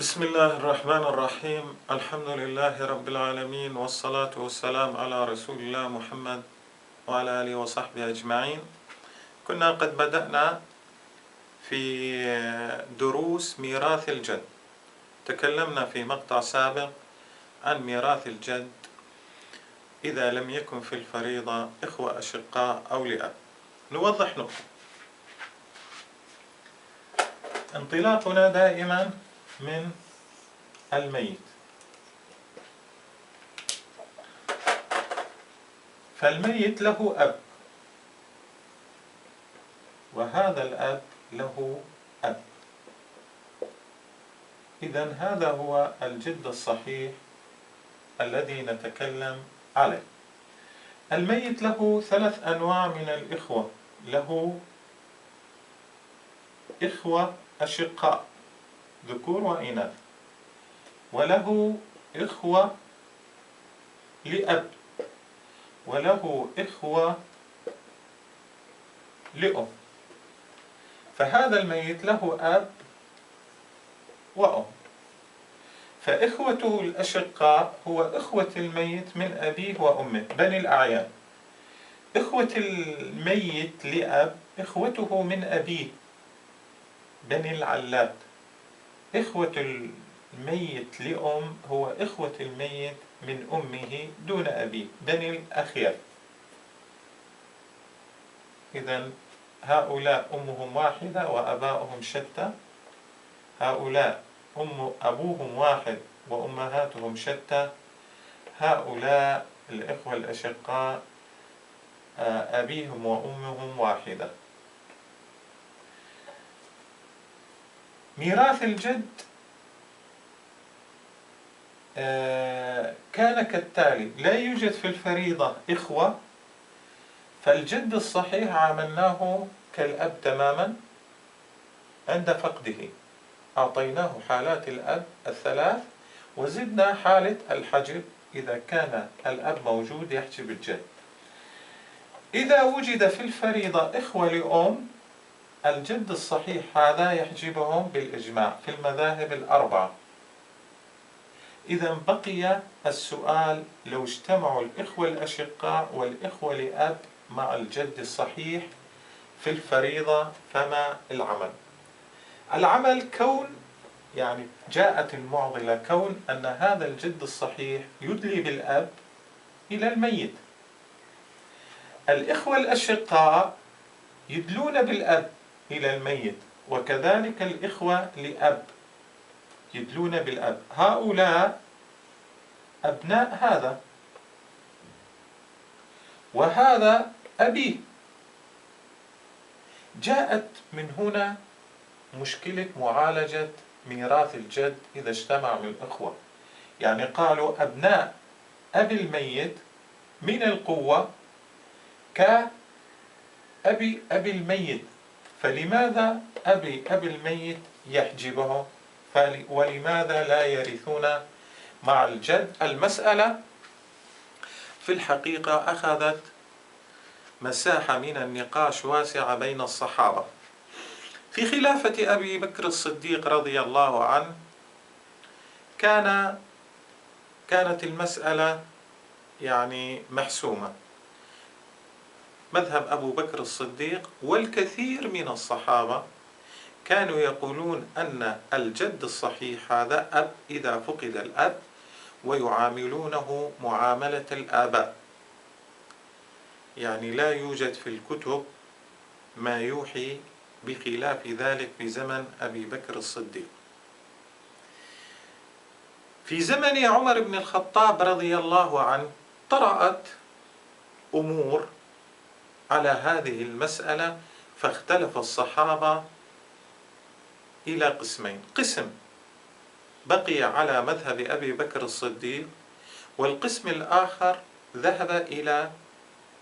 بسم الله الرحمن الرحيم. الحمد لله رب العالمين، والصلاة والسلام على رسول الله محمد وعلى آله وصحبه أجمعين. كنا قد بدأنا في دروس ميراث الجد. تكلمنا في مقطع سابق عن ميراث الجد إذا لم يكن في الفريضة إخوة أشقاء أو لأب. نوضح نقطة. انطلاقنا دائما من الميت، فالميت له أب، وهذا الأب له أب. إذن هذا هو الجد الصحيح الذي نتكلم عليه. الميت له 3 أنواع من الإخوة. له إخوة أشقاء ذكور وإناث، وله إخوة لأب، وله إخوة لأم. فهذا الميت له أب وأم، فإخوته الأشقاء هو إخوة الميت من أبيه وأمه بني الأعيان. إخوة الميت لأب إخوته من أبيه بني العلات. إخوة الميت لأم هو إخوة الميت من أمه دون أبيه بني الأخيار. إذن هؤلاء أمهم واحدة وأباؤهم شتى، هؤلاء أبوهم واحد وأمهاتهم شتى، هؤلاء الإخوة الأشقاء أبيهم وأمهم واحدة. ميراث الجد كان كالتالي: لا يوجد في الفريضة إخوة، فالجد الصحيح عاملناه كالأب تماما عند فقده، أعطيناه حالات الأب 3 وزدنا حالة الحجب إذا كان الأب موجود يحجب الجد. إذا وجد في الفريضة إخوة لأم، الجد الصحيح هذا يحجبهم بالإجماع في المذاهب ال4. إذا بقي السؤال: لو اجتمعوا الإخوة الأشقاء والإخوة لأب مع الجد الصحيح في الفريضة فما العمل؟ العمل جاءت المعضلة كون أن هذا الجد الصحيح يدلي بالأب إلى الميت. الإخوة الأشقاء يدلون بالأب إلى الميت، وكذلك الإخوة لأب يدلون بالأب. هؤلاء أبناء هذا، وهذا أبيه. جاءت من هنا مشكلة معالجة ميراث الجد إذا اجتمع من الإخوة. قالوا أبناء أبي الميت من القوة كأبي الميت، فلماذا أبي الميت يحجبه ولماذا لا يرثون مع الجد؟ المسألة في الحقيقة أخذت مساحة من النقاش واسعة بين الصحابة. في خلافة أبي بكر الصديق رضي الله عنه كانت المسألة محسومة. مذهب أبو بكر الصديق والكثير من الصحابة كانوا يقولون أن الجد الصحيح هذا أب إذا فقد الأب، ويعاملونه معاملة الآباء. لا يوجد في الكتب ما يوحي بخلاف ذلك في زمن أبي بكر الصديق. في زمن عمر بن الخطاب رضي الله عنه طرأت أمور على هذه المسألة، فاختلف الصحابة إلى قسمين: قسم بقي على مذهب أبي بكر الصديق، والقسم الآخر ذهب إلى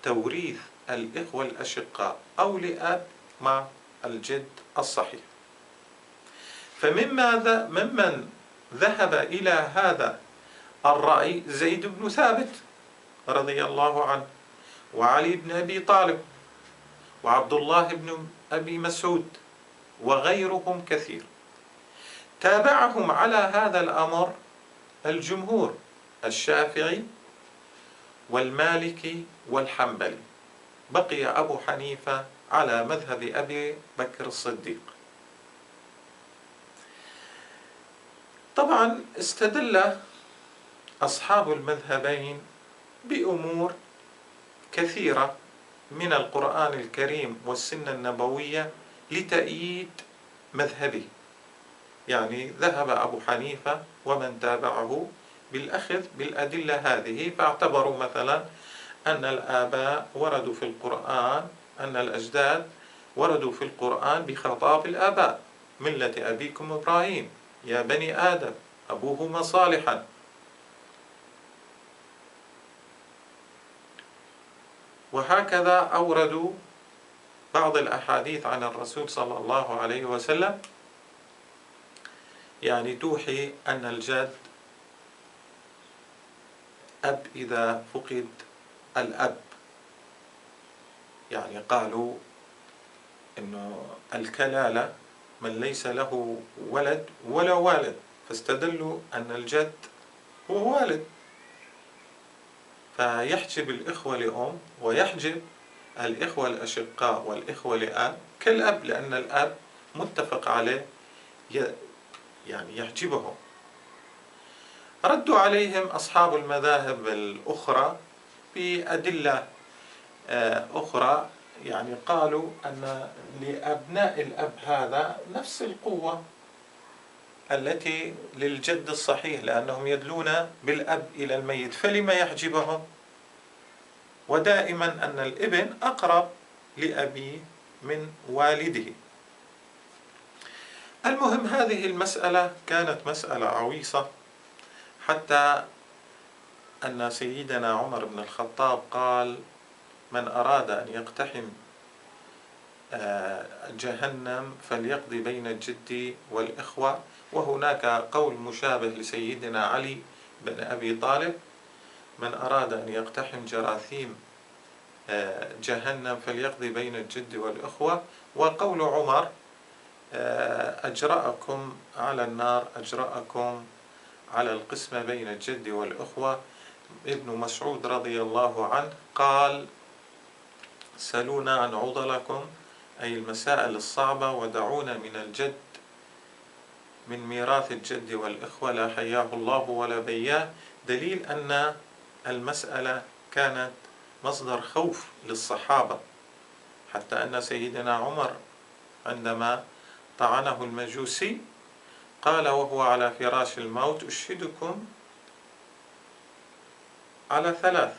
توريث الإخوة الأشقاء أو لأب مع الجد الصحيح. ممن ذهب إلى هذا الرأي زيد بن ثابت رضي الله عنه، وعلي بن أبي طالب، وعبد الله بن أبي مسعود، وغيرهم كثير. تابعهم على هذا الأمر الجمهور الشافعي والمالكي والحنبلي، بقي أبو حنيفة على مذهب أبي بكر الصديق. طبعا استدل أصحاب المذهبين بأمور كثيرة من القرآن الكريم والسنة النبوية لتأييد مذهبه. يعني ذهب أبو حنيفة ومن تابعه بالأخذ بالأدلة هذه، فاعتبروا مثلا أن الآباء وردوا في القرآن، أن الأجداد وردوا في القرآن بخطاب الآباء: ملة أبيكم إبراهيم يا بني آدم أبوهما صالحا. وهكذا أوردوا بعض الأحاديث عن الرسول صلى الله عليه وسلم يعني توحي أن الجد أب إذا فقد الأب، يعني قالوا إنه الكلالة من ليس له ولد ولا والد، فاستدلوا أن الجد هو والد، فيحجب الإخوة لأم ويحجب الإخوة الأشقاء والإخوة لأب كالأب، لأن الأب متفق عليه يعني يحجبهم. ردوا عليهم أصحاب المذاهب الأخرى بأدلة أخرى، يعني قالوا أن لأبناء الأب هذا نفس القوة التي للجد الصحيح، لأنهم يدلون بالأب إلى الميت، فلما يحجبهم؟ ودائما أن الابن أقرب لأبيه من والده. المهم هذه المسألة كانت مسألة عويصة، حتى أن سيدنا عمر بن الخطاب قال: من أراد أن يقتحم جهنم فليقضي بين الجد والإخوة. وهناك قول مشابه لسيدنا علي بن أبي طالب: من أراد أن يقتحم جراثيم جهنم فليقضي بين الجد والإخوة. وقول عمر: أجرأكم على النار أجرأكم على القسمة بين الجد والإخوة. ابن مسعود رضي الله عنه قال: سلونا عن عضلكم، أي المسائل الصعبة، ودعونا من الجد، من ميراث الجد والإخوة، لا حياه الله ولا بياه. دليل أن المسألة كانت مصدر خوف للصحابة، حتى أن سيدنا عمر عندما طعنه المجوسي قال وهو على فراش الموت: أشهدكم على ثلاث: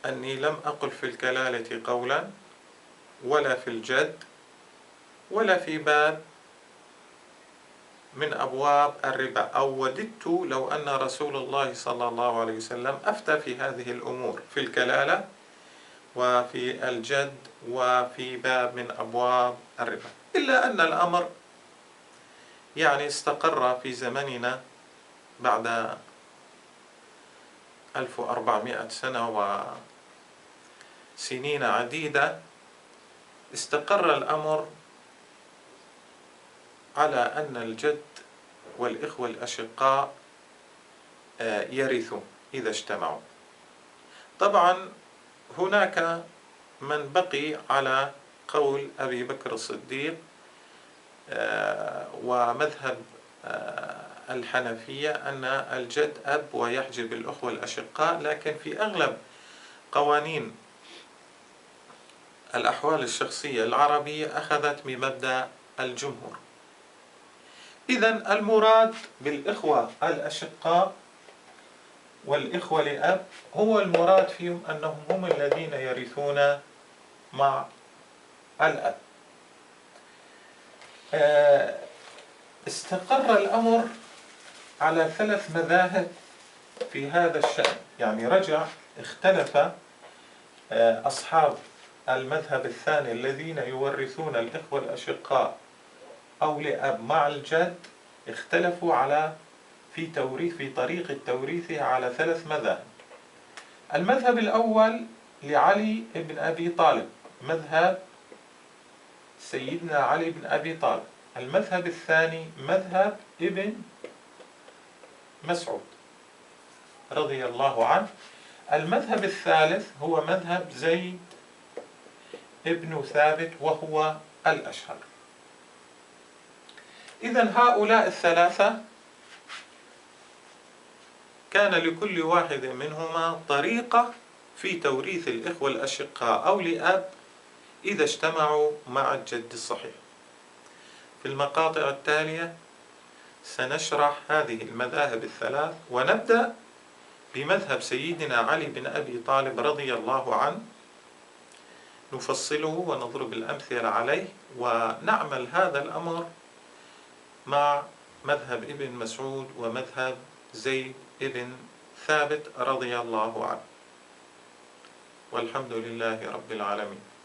أني لم أقل في الكلالة قولا، ولا في الجد، ولا في باب من أبواب الربا، أو وددت لو أن رسول الله صلى الله عليه وسلم أفتى في هذه الأمور، في الكلالة وفي الجد وفي باب من أبواب الربا. إلا أن الأمر يعني استقر في زمننا بعد 1400 سنة وسنين عديدة، استقر الأمر على أن الجد والإخوة الأشقاء يرثوا إذا اجتمعوا. طبعا هناك من بقي على قول أبي بكر الصديق ومذهب الحنفية أن الجد أب ويحجب الأخوة الأشقاء، لكن في أغلب قوانين الأحوال الشخصية العربية أخذت بمبدأ الجمهور. إذن المراد بالإخوة الأشقاء والإخوة لأب هو المراد فيهم أنهم هم الذين يرثون مع الأب. استقر الأمر على 3 مذاهب في هذا الشأن، يعني اختلف أصحاب المذهب الثاني الذين يورثون الإخوة الأشقاء أو لأب مع الجد، اختلفوا في طريقة توريثها على 3 مذاهب. المذهب الأول لعلي بن أبي طالب، مذهب سيدنا علي بن أبي طالب، المذهب الثاني مذهب ابن مسعود رضي الله عنه. المذهب الثالث هو مذهب زيد ابن ثابت وهو الأشهر. إذن هؤلاء الثلاثة كان لكل واحد منهما طريقة في توريث الإخوة الأشقاء أو لأب إذا اجتمعوا مع الجد الصحيح. في المقاطع التالية سنشرح هذه المذاهب الثلاث، ونبدأ بمذهب سيدنا علي بن أبي طالب رضي الله عنه، نفصله ونضرب الأمثلة عليه، ونعمل هذا الأمر مع مذهب ابن مسعود ومذهب زيد ابن ثابت رضي الله عنه. والحمد لله رب العالمين.